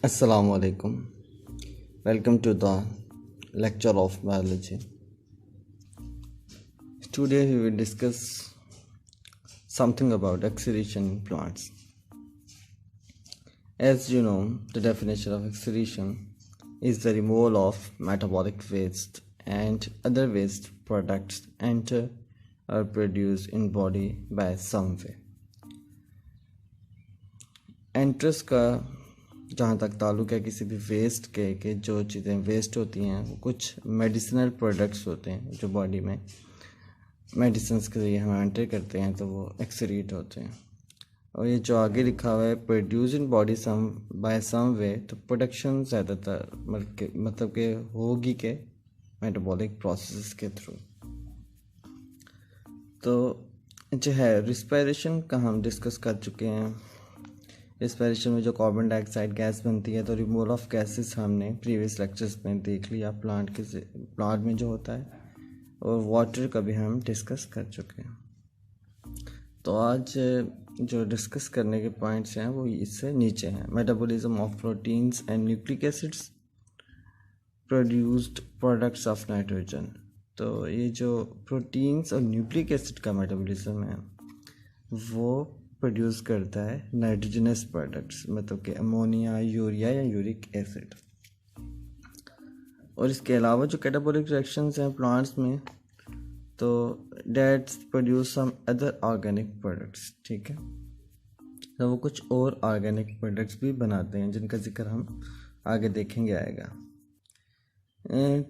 Assalamu alaikum. Welcome to the lecture of biology. Today we will discuss something about excretion in plants. As you know, the definition of excretion is the removal of metabolic waste and other waste products enter or produced in body by some way. Entrance का जहाँ तक ताल्लुक़ है किसी भी waste के कि जो चीज़ें वेस्ट होती हैं वो कुछ मेडिसिनल प्रोडक्ट्स होते हैं जो बॉडी में मेडिसिन के ज़रिए हम एंटर करते हैं तो वो एक्सक्रीट होते हैं। और ये जो आगे लिखा हुआ है produce in body some by some way, तो प्रोडक्शन ज़्यादातर मतलब कि होगी के मेटाबॉलिक प्रोसेस के थ्रू। तो जो है रिस्पायरेशन का हम डिस्कस कर चुके हैं। रिस्पायरेशन में जो कार्बन डाइऑक्साइड गैस बनती है तो रिमूवल ऑफ गैसेस हमने प्रीवियस लेक्चर्स में देख लिया प्लांट में जो होता है, और वाटर का भी हम डिस्कस कर चुके हैं। तो आज जो डिस्कस करने के पॉइंट्स हैं वो इससे नीचे हैं। Metabolism of proteins and nucleic acids produced products of nitrogen. तो ये जो प्रोटीन्स और न्यूक्लिक एसिड का मेटाबॉलिज्म है वो प्रोड्यूस करता है नाइट्रोजनस प्रोडक्ट्स, मतलब कि अमोनिया, यूरिया या यूरिक एसिड। और इसके अलावा जो कैटाबॉलिक रिएक्शंस हैं प्लांट्स में, तो dates produce some other organic products. ठीक है, तो वो कुछ और ऑर्गेनिक प्रोडक्ट्स भी बनाते हैं जिनका जिक्र हम आगे देखेंगे आएगा।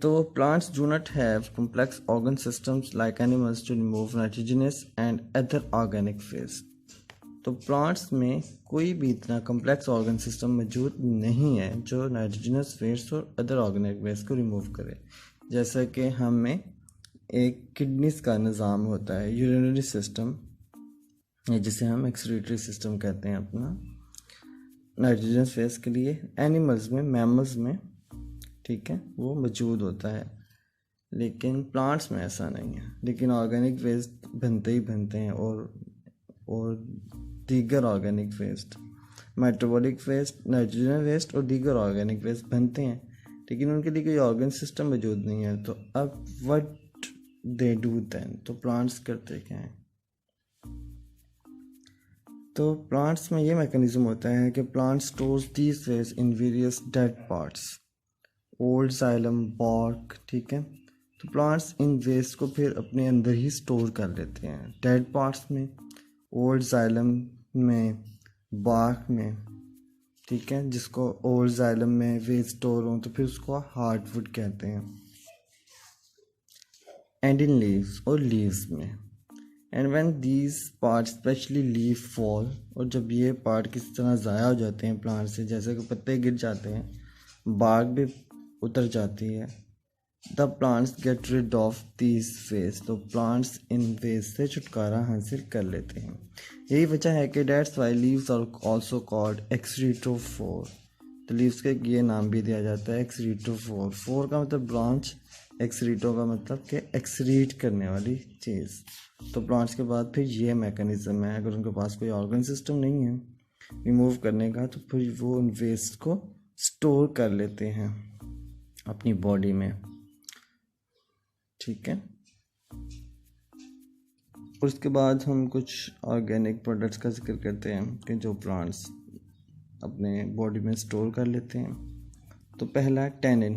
तो plants do not have complex organ systems like animals to remove nitrogenous and other organic waste. तो प्लांट्स में कोई भी इतना कम्प्लेक्स ऑर्गन सिस्टम मौजूद नहीं है जो नाइट्रोजनस वेस्ट और अदर ऑर्गेनिक वेस्ट को रिमूव करे। जैसा कि हमें एक किडनीज का निज़ाम होता है, यूरिनरी सिस्टम, जिसे हम एक्सक्रीटरी सिस्टम कहते हैं अपना नाइट्रोजनस वेस्ट के लिए। एनिमल्स में, मैमल्स में, ठीक है, वो मौजूद होता है, लेकिन प्लांट्स में ऐसा नहीं है। लेकिन ऑर्गेनिक वेस्ट बनते ही बनते हैं, और दीगर organic waste, metabolic waste, nitrogen waste और दीगर ऑर्गेनिक वेस्ट बनते हैं, लेकिन उनके लिए कोई ऑर्गन सिस्टम मौजूद नहीं है। तो अब व्हाट दे डू देन, तो प्लांट्स करते क्या हैं? तो प्लांट्स में ये मैकेनिज्म होता है कि plant stores these waste in various dead parts, old xylem, bark. ठीक है, तो प्लांट्स इन वेस्ट को फिर अपने अंदर ही स्टोर कर लेते हैं, डेड पार्ट्स में, ओल्ड जाइलम में, बार्क में। ठीक है, जिसको ओल्ड जाइलम में वेस्ट स्टोर हो तो फिर उसको हार्डवुड कहते हैं। एंड इन लीव्स, और लीव्स में। And when these part specially leave fall, और जब ये पार्ट किसी तरह ज़ाया हो जाते हैं प्लांट से, जैसे कि पत्ते गिर जाते हैं, बार्क भी उतर जाती है, the plants get rid of these waste. तो प्लांट्स इन वेस्ट से छुटकारा हासिल कर लेते हैं। यही वजह है कि that's why leaves are also called excretophore. तो लीव्स के ये नाम भी दिया जाता है एक्सक्रीटोफोर। फोर का मतलब ब्रांच, एक्सक्रीटो का मतलब कि एक्सक्रीट करने वाली चीज़। तो प्लांट्स के बाद फिर ये मैकेनिज्म है, अगर उनके पास कोई ऑर्गन सिस्टम नहीं है रिमूव करने का, तो फिर वो उन वेस्ट को स्टोर कर लेते हैं अपनी बॉडी में। ठीक है, उसके बाद हम कुछ ऑर्गेनिक प्रोडक्ट्स का जिक्र करते हैं कि जो प्लांट्स अपने बॉडी में स्टोर कर लेते हैं। तो पहला टेनिन,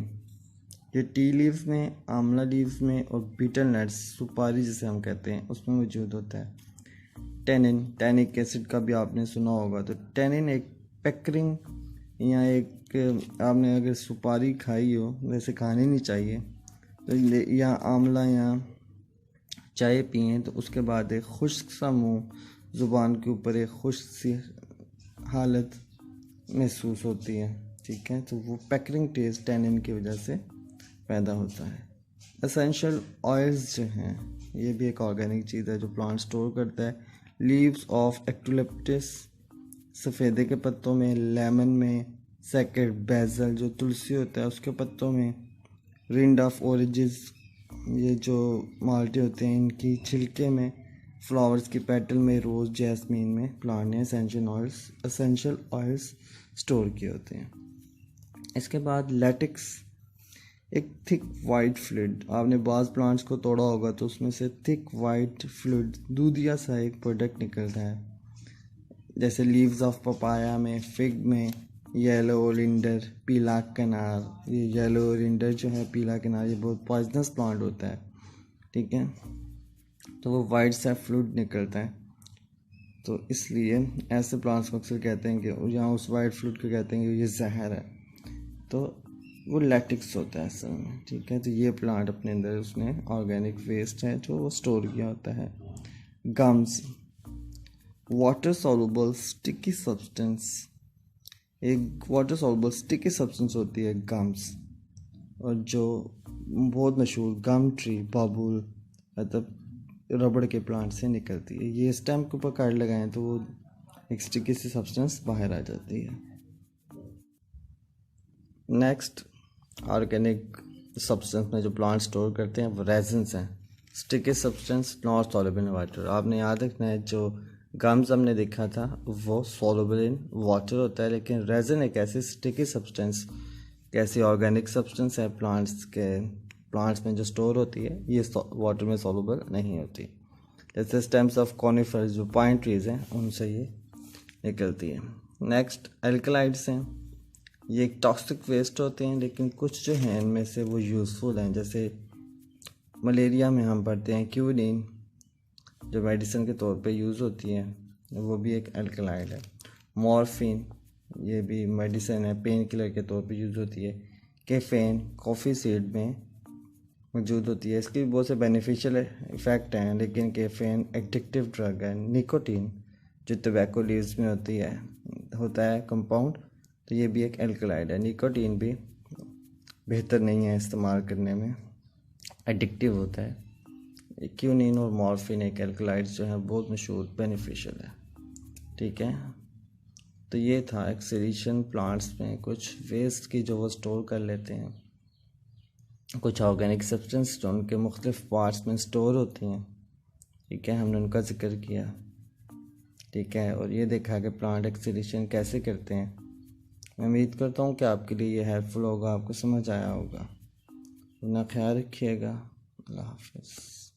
ये टी लीव्स में, आंवला लीव्स में और बीटल नट्स, सुपारी जिसे हम कहते हैं, उसमें मौजूद होता है। टेनिन, टैनिक एसिड का भी आपने सुना होगा। तो टेनिन एक पेक्रिंग या एक, आपने अगर सुपारी खाई हो, वैसे खानी नहीं चाहिए, तो या आंवला या चाय पिएं तो उसके बाद एक खुश्क सा मुँह, ज़ुबान के ऊपर एक खुश्क सी हालत महसूस होती है। ठीक है, तो वो पेक्रिंग टेस्ट टैनिन की वजह से पैदा होता है। एसेंशियल ऑयल्स जो हैं, ये भी एक ऑर्गेनिक चीज़ है जो प्लांट स्टोर करता है। लीव्स ऑफ एक्टोलेप्टिस, सफ़ेदे के पत्तों में, लेमन में, सेकेड, बेजल जो तुलसी होता है उसके पत्तों में, रिंड ऑफ ओरेंजेस, ये जो माल्टे होते हैं इनकी छिलके में, फ्लावर्स की पेटल में, रोज़, जैस्मीन में प्लांट ने एसेंशियल ऑयल्स स्टोर किए होते हैं। इसके बाद लैटेक्स, एक थिक वाइट फ्लूइड, आपने बाज़ प्लांट्स को तोड़ा होगा तो उसमें से थिक वाइट फ्लूइड दूधिया सा एक प्रोडक्ट निकलता है, जैसे लीव्स ऑफ पपाया में, फिग में, येलो ओलिंडर, पीला कनार। ये येलो ओलिंडर जो है, पीला कनार, ये बहुत पॉइजनस प्लांट होता है, ठीक है। तो वो वाइट सा फ्लूइड निकलता है, तो इसलिए ऐसे प्लांट्स को अक्सर कहते हैं कि यहाँ उस वाइट फ्लूइड को कहते हैं कि ये जहर है, तो वो लैटेक्स होता है असल में, ठीक है। तो ये प्लांट अपने अंदर उसने ऑर्गेनिक वेस्ट है जो वो स्टोर किया होता है। Gums, water soluble sticky substance, एक वाटर सॉल्युबल स्टिकी सब्सटेंस होती है गम्स, और जो बहुत मशहूर गम ट्री, बाबुल, मतलब रबड़ के प्लांट से निकलती है। ये स्टेम के ऊपर कार्ड लगाएं तो वो एक स्टिकी सी सब्सटेंस बाहर आ जाती है। नेक्स्ट, ऑर्गेनिक सब्सटेंस में जो प्लांट स्टोर करते हैं वो रेजिन्स हैं। Sticky substance not soluble in water, आपने याद रखना है, जो गम्स हमने देखा था वो सॉल्युबल इन वाटर होता है, लेकिन रेजिन एक ऐसी स्टिकी सब्सटेंस, कैसी ऑर्गेनिक सब्सटेंस है प्लांट्स में जो स्टोर होती है, ये वाटर में सॉल्युबल नहीं होती। जैसे स्टेम्स ऑफ कॉनिफर्स, जो पाइन ट्रीज हैं, उनसे ये निकलती है। नेक्स्ट, एल्कलाइड्स हैं, ये एक टॉक्सिक वेस्ट होते हैं, लेकिन कुछ जो हैं इनमें से वो यूज़फुल हैं। जैसे मलेरिया में हम पढ़ते हैं क्यूनिन, जो मेडिसिन के तौर पे यूज़ होती है, वो भी एक एल्कलाइड है। मॉर्फिन, ये भी मेडिसिन है, पेन किलर के तौर पे यूज़ होती है। कैफीन कॉफ़ी सीड में मौजूद होती है, इसकी भी बहुत से बेनिफिशियल इफ़ेक्ट हैं, लेकिन कैफीन एडिक्टिव ड्रग है। निकोटीन, जो टबैको लीव्स में होता है कंपाउंड, तो ये भी एक एल्कलाइड है। निकोटीन भी बेहतर नहीं है इस्तेमाल करने में, एडिक्टिव होता है। क्यूनिन और मॉर्फिन एक एल्कलाइड्स जो हैं बहुत मशहूर बेनिफिशियल है, ठीक है। तो ये था एक्सक्रीशन प्लांट्स में कुछ वेस्ट की जो वो स्टोर कर लेते हैं, कुछ ऑर्गेनिक सब्सटेंस जो उनके मुख्तलिफ पार्ट्स में स्टोर होती हैं, ठीक है, हमने उनका जिक्र किया, ठीक है। और ये देखा कि प्लांट एक्सक्रीशन कैसे करते हैं। मैं उम्मीद करता हूँ कि आपके लिए ये हेल्पफुल होगा, आपको समझ आया होगा। अपना ख्याल रखिएगा। अल्लाह हाफ़िज़।